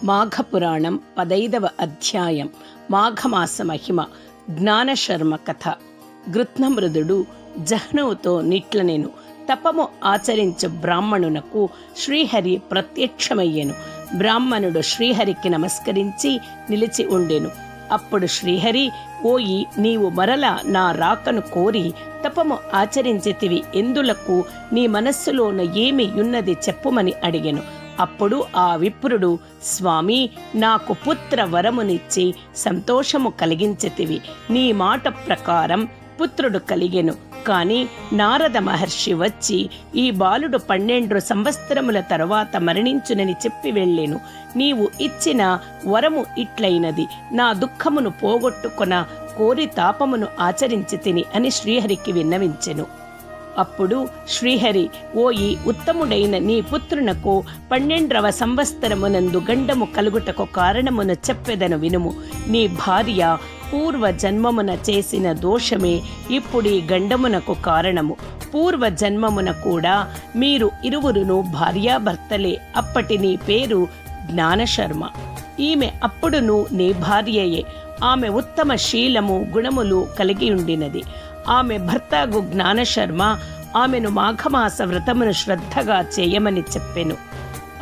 మాఘపురాణం 15వ అధ్యాయం మాఘమాస మహిమ. జ్ఞానశర్మ కథ. గృత్నమృదుడు జహ్నువుతో నిట్లనెను. తపము ఆచరించు బ్రాహ్మణునకు శ్రీహరి ప్రత్యక్షమయ్యెను. బ్రాహ్మణుడు శ్రీహరికి నమస్కరించి నిలిచి ఉండెను. అప్పుడు శ్రీహరి, ఓయి, నీవు మరల నా రాకను కోరి తపము ఆచరించితివి, ఎందులకు నీ మనస్సులోన ఏమి యున్నది చెప్పుమని అడిగెను. అప్పుడు ఆ విప్రుడు, స్వామి, నాకు పుత్ర వరమునిచ్చి సంతోషము కలిగించితివి. నీ మాట ప్రకారం పుత్రుడు కలిగెను. కాని నారద మహర్షి వచ్చి ఈ బాలుడు 12 సంవత్సరముల తరువాత మరణించునని చెప్పి వెళ్ళెను. నీవు ఇచ్చిన వరము ఇట్లయినది, నా దుఃఖమును పోగొట్టుకొన కోరి తాపమును ఆచరించి తిని అని శ్రీహరికి విన్నవించెను. అప్పుడు శ్రీహరి, ఓయి, ఉత్తముడైన నీ పుత్రునకు 12వ సంవత్సరమునందు గండము కలుగుటకు కారణమును చెప్పెదను వినుము. నీ భార్య పూర్వ జన్మమున చేసిన దోషమే ఇప్పుడీ గండమునకు కారణము. పూర్వ జన్మమున కూడా మీరు ఇరువురును భార్యాభర్తలే. అప్పటి నీ పేరు జ్ఞానశర్మ. ఈమె అప్పుడును నీ భార్యయే. ఆమె ఉత్తమ శీలము గుణములు కలిగి ఉండినది. ఆమె భర్తగు జ్ఞానశర్మ ఆమెను మాఘమాస వ్రతమును శ్రద్ధగా చేయమని చెప్పెను.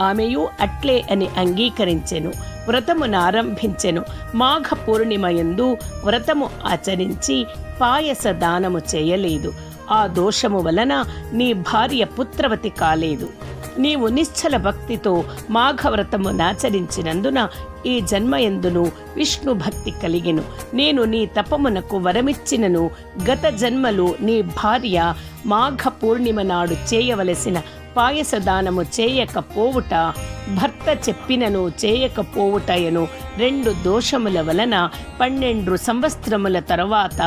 ఆమెయు అట్లే అని అంగీకరించెను. వ్రతమును ఆరంభించెను. మాఘ పూర్ణిమయందు వ్రతము ఆచరించి పాయస దానము చేయలేదు. ఆ దోషము వలన నీ భార్య పుత్రవతి కాలేదు. నీవు నిశ్చల భక్తితో మాఘవ్రతమునాచరించినందున ఈ జన్మయందును విష్ణు భక్తి కలిగెను. నేను నీ తపమునకు వరమిచ్చినను. గత జన్మలో నీ భార్య మాఘ పూర్ణిమ నాడు చేయవలసిన పాయసదానము చేయకపోవుట, భర్త చెప్పినను చేయకపోవుటయను 2 దోషముల వలన 12 సంవత్సరముల తరువాత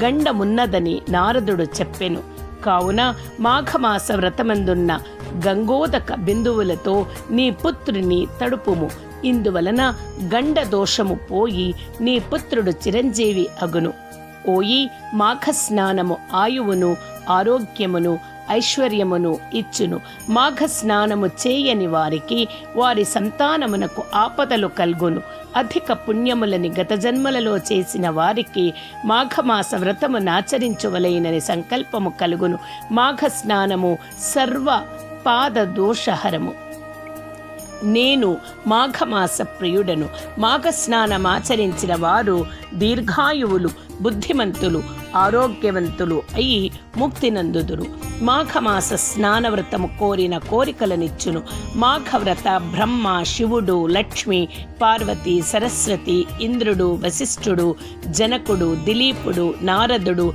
గండమున్నదని నారదుడు చెప్పెను. కావున మాఘమాస వ్రతమందున్న గంగోదక బిందువులతో నీ పుత్రుని తడుపుము. ఇందువలన గండ దోషము పోయి నీ పుత్రుడు చిరంజీవి అగును. ఓయి, మాఘస్నానము ఆయువును ఆరోగ్యమును ఐశ్వర్యమును ఇచ్చును. మాఘస్నానము చేయని వారికి వారి సంతానమునకు ఆపదలు కల్గును. అధిక పుణ్యములని గత జన్మలలో చేసిన వారికి మాఘమాస వ్రతము నాచరించువలైనని సంకల్పము కలుగును. మాఘస్నానము సర్వ పాద దోషహరము. నేను మాఘమాస ప్రియుడను. మాఘస్నానమాచరించిన వారు దీర్ఘాయువులు, బుద్ధిమంతులు, ఆరోగ్యవంతులు అయి ముక్తినందుదురు. మాఘమాస స్నానవ్రతము కోరిన కోరికలనిచ్చును. మాఘవ్రత బ్రహ్మ, శివుడు, లక్ష్మి, పార్వతి, సరస్వతి, ఇంద్రుడు, వశిష్ఠుడు, జనకుడు, దిలీపుడు, నారదుడు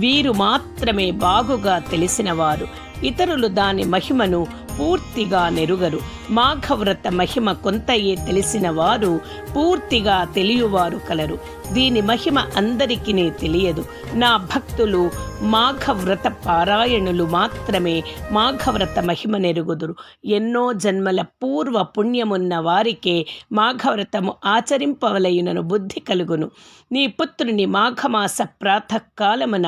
వీరు మాత్రమే బాగుగా తెలిసినవారు. ఇతరులు దాని మహిమను పూర్తిగా నెరుగరు. మాఘవ్రత మహిమ కొంతయే తెలిసిన వారు పూర్తిగా తెలియవారు కలరు. దీని మహిమ అందరికీ తెలియదు. నా భక్తులు మాఘవ్రత పారాయణులు మాత్రమే మాఘవ్రత మహిమ నెరుగుదురు. ఎన్నో జన్మల పూర్వ పుణ్యమున్న వారికే మాఘవ్రతము ఆచరింపవలయునను బుద్ధి కలుగును. నీ పుత్రుని మాఘమాస ప్రాతకాలమున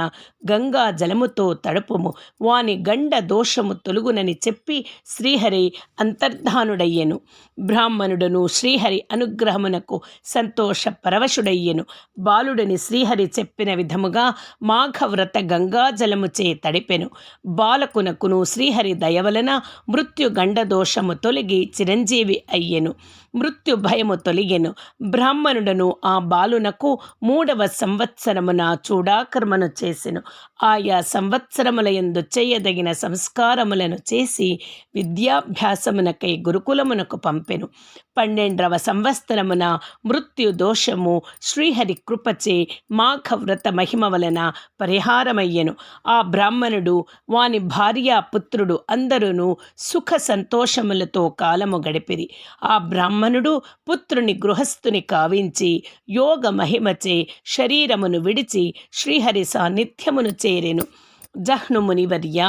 గంగా జలముతో తడుపుము. వాని గండ దోషము తొలుగునని చెప్పి శ్రీహరి అంతర్ధానుడయ్యెను. బ్రాహ్మణుడును శ్రీహరి అనుగ్రహమునకు సంతోష పరవశుడయ్యెను. బాలుడిని శ్రీహరి చెప్పిన విధముగా మాఘవ్రత గంగాజలముచే తడిపెను. బాలకునకును శ్రీహరి దయవలన మృత్యు గండదోషము తొలగి చిరంజీవి అయ్యెను. మృత్యు భయము తొలిగెను. బ్రాహ్మణుడను ఆ బాలునకు 3వ సంవత్సరమున చూడాకర్మను చేసెను. ఆయా సంవత్సరములయందు చేయదగిన సంస్కారములను చేసి విద్యాభ్యాసమునకై గురుకులమునకు పంపెను. 12వ సంవత్సరమున మృత్యు దోషము శ్రీహరి కృపచే మాఘవ్రత మహిమ వలన పరిహారమయ్యెను. ఆ బ్రాహ్మణుడు, వాని భార్యా పుత్రుడు అందరూ సుఖ సంతోషములతో కాలము గడిపిరి. ఆ బ్రాహ్మణుడు పుత్రుని గృహస్థుని కావించి యోగ మహిమచే శరీరమును విడిచి శ్రీహరి సాన్నిధ్యమును చేరెను. జహ్నుమునివర్య,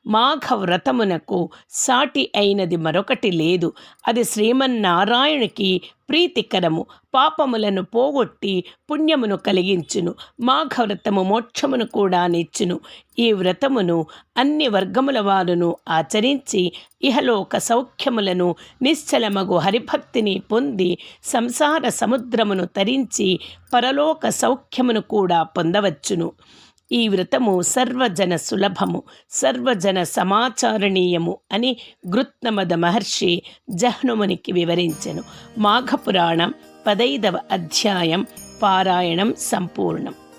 మాఘవ్రతమునకు సాటి అయినది మరొకటి లేదు. అది శ్రీమన్నారాయణునికి ప్రీతికరము, పాపములను పోగొట్టి పుణ్యమును కలిగించును. మాఘవ్రతము మోక్షమును కూడా నిచ్చును. ఈ వ్రతమును అన్ని వర్గముల వారును ఆచరించి ఇహలోక సౌఖ్యములను, నిశ్చలమగు హరిభక్తిని పొంది సంసార సముద్రమును తరించి పరలోక సౌఖ్యమును కూడా పొందవచ్చును. ఈ వ్రతము సర్వజన సులభము, సర్వజన సమాచారణీయము అని గృత్నమద మహర్షి జహ్నుమునికి వివరించెను. మాఘపురాణం 15వ అధ్యాయం పారాయణం సంపూర్ణం.